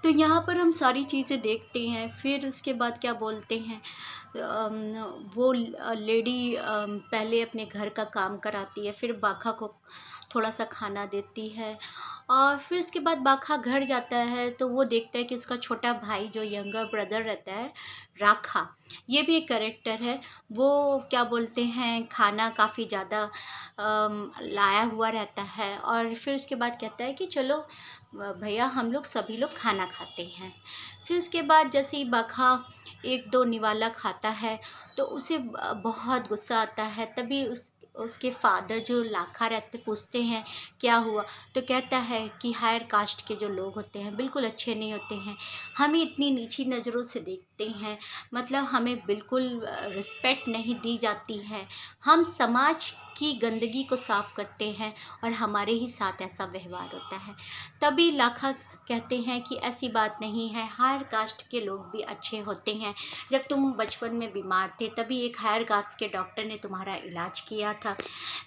तो यहाँ पर हम सारी चीज़ें देखते हैं। फिर उसके बाद क्या बोलते हैं, वो लेडी पहले अपने घर का काम कराती है, फिर बाखा को थोड़ा सा खाना देती है, और फिर उसके बाद बाखा घर जाता है तो वो देखता है कि उसका छोटा भाई जो यंगर ब्रदर रहता है, राखा, ये भी एक करेक्टर है। वो क्या बोलते हैं, खाना काफ़ी ज़्यादा लाया हुआ रहता है, और फिर उसके बाद कहता है कि चलो भैया हम लोग सभी लोग खाना खाते हैं। फिर उसके बाद जैसे ही बाखा एक दो निवाला खाता है तो उसे बहुत गुस्सा आता है। तभी उसके फादर जो लाखा रहते पूछते हैं क्या हुआ, तो कहता है कि हायर कास्ट के जो लोग होते हैं बिल्कुल अच्छे नहीं होते हैं, हमें इतनी नीची नज़रों से देखते हैं, मतलब हमें बिल्कुल रिस्पेक्ट नहीं दी जाती है, हम समाज की गंदगी को साफ करते हैं और हमारे ही साथ ऐसा व्यवहार होता है। तभी लाखा कहते हैं कि ऐसी बात नहीं है, हायर कास्ट के लोग भी अच्छे होते हैं। जब तुम बचपन में बीमार थे तभी एक हायर कास्ट के डॉक्टर ने तुम्हारा इलाज किया था।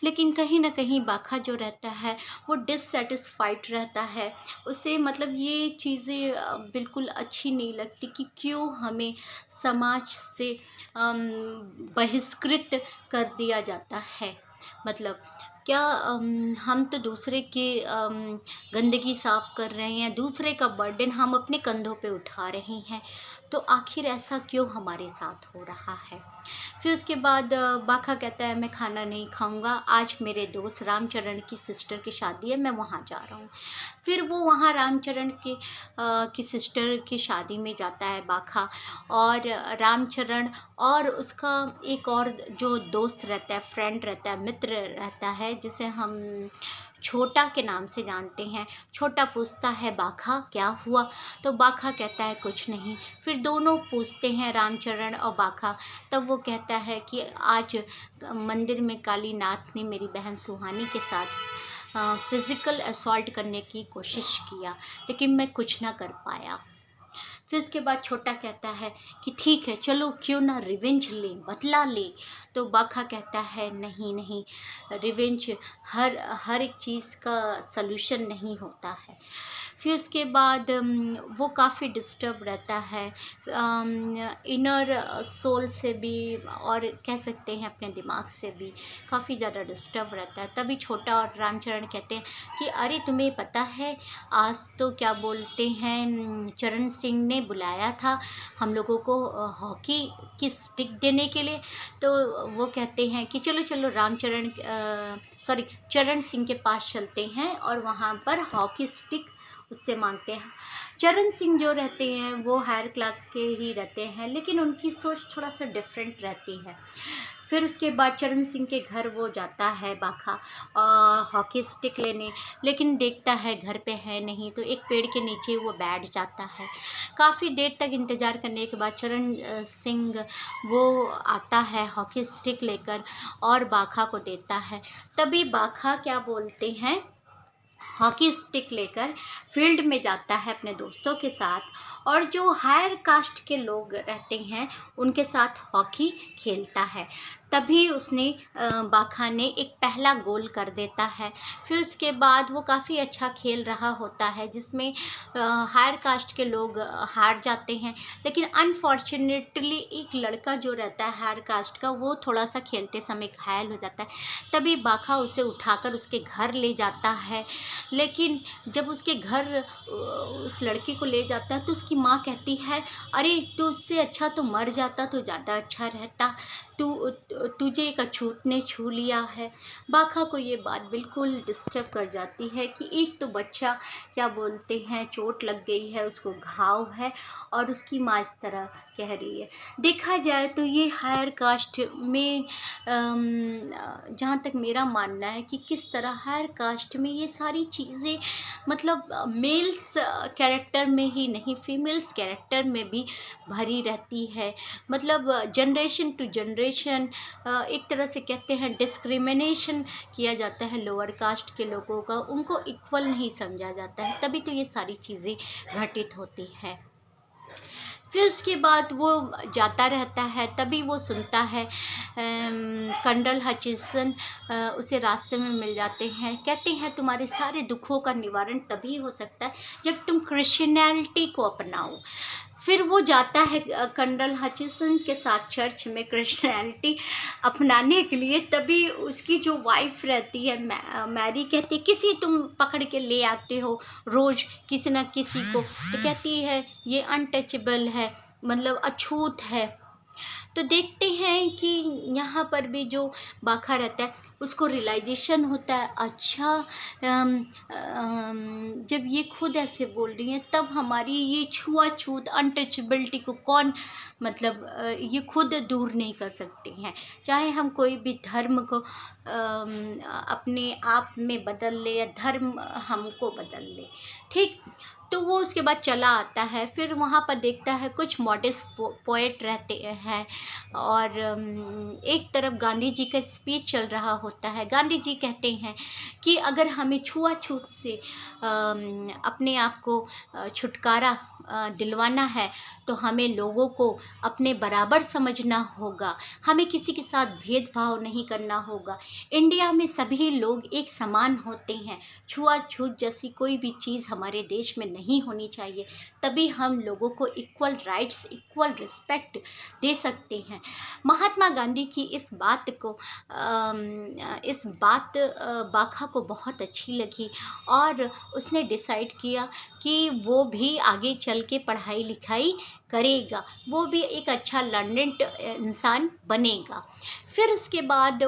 लेकिन कहीं ना कहीं बाखा जो रहता है वो डिससेटिस्फाइड रहता है, उसे मतलब ये चीज़ें बिल्कुल अच्छी नहीं लगती कि क्यों हमें समाज से बहिष्कृत कर दिया जाता है। मतलब क्या हम तो दूसरे के गंदगी साफ कर रहे हैं, दूसरे का बर्डन हम अपने कंधों पे उठा रहे हैं, तो आखिर ऐसा क्यों हमारे साथ हो रहा है। फिर उसके बाद बाखा कहता है मैं खाना नहीं खाऊंगा, आज मेरे दोस्त रामचरण की सिस्टर की शादी है, मैं वहाँ जा रहा हूँ। फिर वो वहाँ रामचरण की सिस्टर की शादी में जाता है बाखा, और रामचरण और उसका एक और जो दोस्त रहता है, फ्रेंड रहता है, मित्र रहता है, जिसे हम छोटा के नाम से जानते हैं। छोटा पूछता है बाखा क्या हुआ, तो बाखा कहता है कुछ नहीं। फिर दोनों पूछते हैं रामचरण और बाखा, तब वो कहता है कि आज मंदिर में काली नाथ ने मेरी बहन सुहानी के साथ फिज़िकल असॉल्ट करने की कोशिश किया, लेकिन मैं कुछ ना कर पाया। फिर उसके बाद छोटा कहता है कि ठीक है चलो क्यों ना रिवेंज ले, बदला ले। तो बाखा कहता है नहीं नहीं, रिवेंज हर एक चीज़ का सलूशन नहीं होता है। फिर उसके बाद वो काफ़ी डिस्टर्ब रहता है, इनर सोल से भी, और कह सकते हैं अपने दिमाग से भी काफ़ी ज़्यादा डिस्टर्ब रहता है। तभी छोटा और रामचरण कहते हैं कि अरे तुम्हें पता है, आज तो क्या बोलते हैं चरण सिंह ने बुलाया था हम लोगों को हॉकी की स्टिक देने के लिए। तो वो कहते हैं कि चलो चलो रामचरण सॉरी चरण सिंह के पास चलते हैं और वहाँ पर हॉकी स्टिक उससे मांगते हैं। चरण सिंह जो रहते हैं वो हायर क्लास के ही रहते हैं, लेकिन उनकी सोच थोड़ा सा डिफरेंट रहती है। फिर उसके बाद चरण सिंह के घर वो जाता है बाखा हॉकी स्टिक लेने, लेकिन देखता है घर पे है नहीं, तो एक पेड़ के नीचे वो बैठ जाता है। काफ़ी देर तक इंतज़ार करने के बाद चरण सिंह वो आता है हॉकी स्टिक लेकर और बाखा को देता है। तभी बाखा क्या बोलते हैं, हॉकी स्टिक लेकर फील्ड में जाता है अपने दोस्तों के साथ, और जो हायर कास्ट के लोग रहते हैं उनके साथ हॉकी खेलता है। तभी उसने बाखा ने एक पहला गोल कर देता है। फिर उसके बाद वो काफ़ी अच्छा खेल रहा होता है, जिसमें हायर कास्ट के लोग हार जाते हैं, लेकिन अनफॉर्चुनेटली एक लड़का जो रहता है हायर कास्ट का वो थोड़ा सा खेलते समय घायल हो जाता है। तभी बाखा उसे उठाकर उसके घर ले जाता है, लेकिन जब उसके घर उस लड़की को ले जाता है तो उसकी माँ कहती है अरे तू उससे अच्छा तो मर जाता तो ज़्यादा अच्छा रहता, तुझे एक अछूत ने छू लिया है। बाखा को ये बात बिल्कुल डिस्टर्ब कर जाती है कि एक तो बच्चा क्या बोलते हैं चोट लग गई है, उसको घाव है, और उसकी माँ इस तरह कह रही है। देखा जाए तो ये हायर कास्ट में जहाँ तक मेरा मानना है कि किस तरह हायर कास्ट में ये सारी चीज़ें मतलब मेल्स कैरेक्टर में ही नहीं फीमेल्स कैरेक्टर में भी भरी रहती है। मतलब जनरेशन टू जनरेशन एक तरह से कहते हैं डिस्क्रिमिनेशन किया जाता है लोअर कास्ट के लोगों का, उनको इक्वल नहीं समझा जाता है, तभी तो ये सारी चीज़ें घटित होती हैं। फिर उसके बाद वो जाता रहता है, तभी वो सुनता है कर्नल हचिसन उसे रास्ते में मिल जाते हैं। कहते हैं तुम्हारे सारे दुखों का निवारण तभी हो सकता है जब तुम क्रिश्चियनिटी को अपनाओ। फिर वो जाता है कर्नल हचिसन के साथ चर्च में क्रिश्चियनिटी अपनाने के लिए। तभी उसकी जो वाइफ रहती है मैरी कहती है किसी तुम पकड़ के ले आते हो रोज़ किसी न किसी को, तो कहती है ये अनटचेबल है, मतलब अछूत है। तो देखते हैं कि यहाँ पर भी जो बाखा रहता है उसको रियलाइजेशन होता है, अच्छा जब ये खुद ऐसे बोल रही हैं तब हमारी ये छुआछूत अनटचेबिलिटी को कौन मतलब ये खुद दूर नहीं कर सकते हैं। चाहे हम कोई भी धर्म को अपने आप में बदल ले या धर्म हमको बदल ले, ठीक। तो वो उसके बाद चला आता है, फिर वहाँ पर देखता है कुछ मॉडेस्ट पोएट रहते हैं और एक तरफ गांधी जी का स्पीच चल रहा होता है। गांधी जी कहते हैं कि अगर हमें छुआछूत से अपने आप को छुटकारा दिलवाना है तो हमें लोगों को अपने बराबर समझना होगा, हमें किसी के साथ भेदभाव नहीं करना होगा। इंडिया में सभी लोग एक समान होते हैं, छुआछूत जैसी कोई भी चीज़ हमारे देश में नहीं होनी चाहिए, तभी हम लोगों को इक्वल राइट्स इक्वल रिस्पेक्ट दे सकते हैं। महात्मा गांधी की इस बात बाखा को बहुत अच्छी लगी और उसने डिसाइड किया कि वो भी आगे चल के पढ़ाई लिखाई करेगा, वो भी एक अच्छा लर्नेड इंसान बनेगा। फिर उसके बाद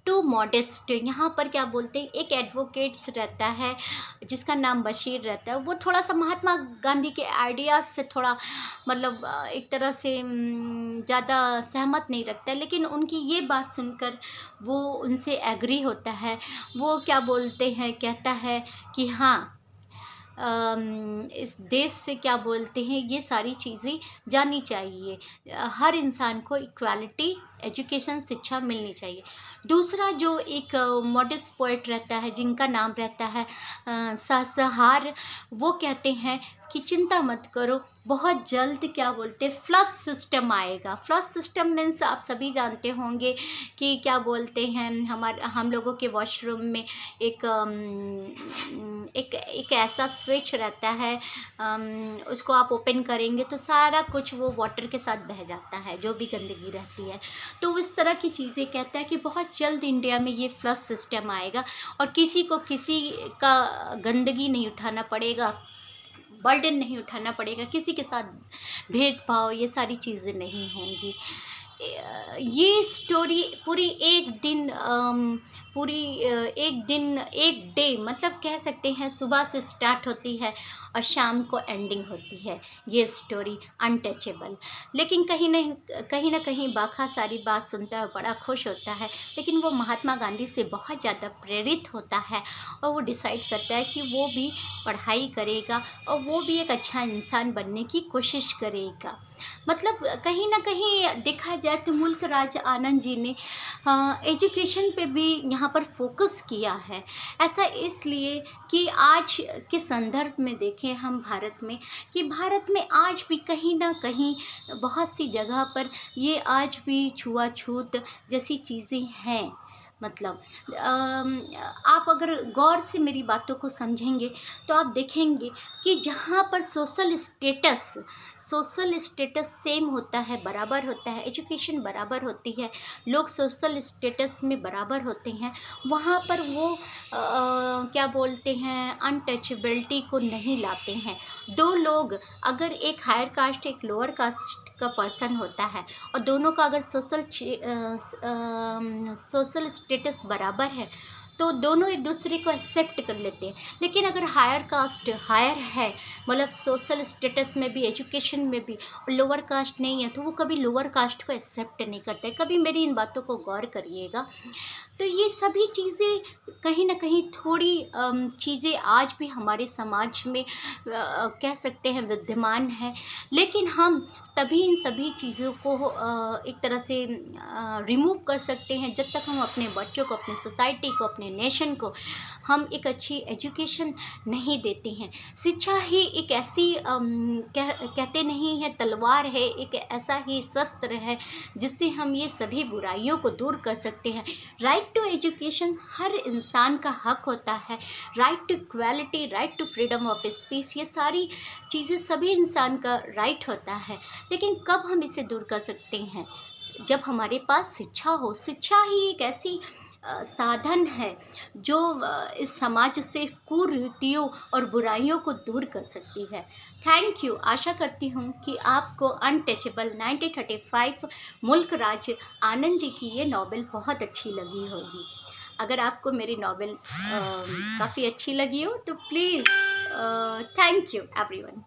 टू मॉडेस्ट, यहाँ पर क्या बोलते हैं, एक एडवोकेट्स रहता है जिसका नाम बशीर रहता है। वो थोड़ा सा महात्मा गांधी के आइडियाज़ से थोड़ा मतलब एक तरह से ज़्यादा सहमत नहीं रखता है, लेकिन उनकी ये बात सुनकर वो उनसे एग्री होता है। वो क्या बोलते हैं, कहता है कि हाँ इस देश से क्या बोलते हैं ये सारी चीज़ें जानी चाहिए, हर इंसान को इक्वालिटी एजुकेशन शिक्षा मिलनी चाहिए। दूसरा जो एक मॉडेस्ट पोएट रहता है जिनका नाम रहता है ससहार, वो कहते हैं कि चिंता मत करो, बहुत जल्द क्या बोलते फ्लश सिस्टम आएगा। फ्लश सिस्टम मीन्स आप सभी जानते होंगे कि क्या बोलते हैं, हम लोगों के वॉशरूम में एक ऐसा स्विच रहता है, उसको आप ओपन करेंगे तो सारा कुछ वो वाटर के साथ बह जाता है, जो भी गंदगी रहती है। तो इस तरह की चीज़ें कहता है कि बहुत जल्द इंडिया में ये फ्लश सिस्टम आएगा और किसी को किसी का गंदगी नहीं उठाना पड़ेगा, बर्डन नहीं उठाना पड़ेगा, किसी के साथ भेदभाव, ये सारी चीज़ें नहीं होंगी। ये स्टोरी पूरी एक डे मतलब कह सकते हैं सुबह से स्टार्ट होती है और शाम को एंडिंग होती है ये स्टोरी अनटचेबल। लेकिन कहीं ना कहीं बाखा सारी बात सुनता है, बड़ा खुश होता है, लेकिन वो महात्मा गांधी से बहुत ज़्यादा प्रेरित होता है और वो डिसाइड करता है कि वो भी पढ़ाई करेगा और वो भी एक अच्छा इंसान बनने की कोशिश करेगा। मतलब कहीं ना कहीं देखा जाए तो मुल्क राज आनंद जी ने एजुकेशन पे भी यहाँ पर फोकस किया है। ऐसा इसलिए कि आज के संदर्भ में देखें हम भारत में, कि भारत में आज भी कहीं ना कहीं बहुत सी जगह पर ये आज भी छुआछूत जैसी चीज़ें हैं। मतलब आप अगर गौर से मेरी बातों को समझेंगे तो आप देखेंगे कि जहाँ पर सोशल स्टेटस सेम होता है, बराबर होता है, एजुकेशन बराबर होती है, लोग सोशल स्टेटस में बराबर होते हैं, वहाँ पर वो क्या बोलते हैं अनटचेबिलिटी को नहीं लाते हैं। दो लोग अगर एक हायर कास्ट एक लोअर कास्ट का पर्सन होता है और दोनों का अगर सोशल स्टेटस बराबर है तो दोनों एक दूसरे को एक्सेप्ट कर लेते हैं। लेकिन अगर हायर कास्ट हायर है, मतलब सोशल स्टेटस में भी एजुकेशन में भी, और लोअर कास्ट नहीं है, तो वो कभी लोअर कास्ट को एक्सेप्ट नहीं करते। कभी मेरी इन बातों को गौर करिएगा। तो ये सभी चीज़ें कहीं ना कहीं थोड़ी चीज़ें आज भी हमारे समाज में कह सकते हैं विद्यमान है, लेकिन हम तभी इन सभी चीज़ों को एक तरह से रिमूव कर सकते हैं जब तक हम अपने बच्चों को, अपने सोसाइटी को, अपने अपने नेशन को हम एक अच्छी एजुकेशन नहीं देते हैं। शिक्षा ही एक ऐसी कहते नहीं है तलवार है, एक ऐसा ही शस्त्र है जिससे हम ये सभी बुराइयों को दूर कर सकते हैं। राइट टू एजुकेशन हर इंसान का हक होता है। Right to equality, right to freedom of speech, ये सारी चीज़ें सभी इंसान का राइट होता है। लेकिन कब हम इसे दूर कर सकते हैं? जब हमारे पास शिक्षा हो। शिक्षा ही एक ऐसी साधन है जो इस समाज से कुरीतियों और बुराइयों को दूर कर सकती है। Thank you. आशा करती हूँ कि आपको अनटचेबल 1935 मुल्क राज आनंद जी की ये नॉवेल बहुत अच्छी लगी होगी। अगर आपको मेरी नॉवेल काफ़ी अच्छी लगी हो तो प्लीज़ थैंक यू एवरीवन।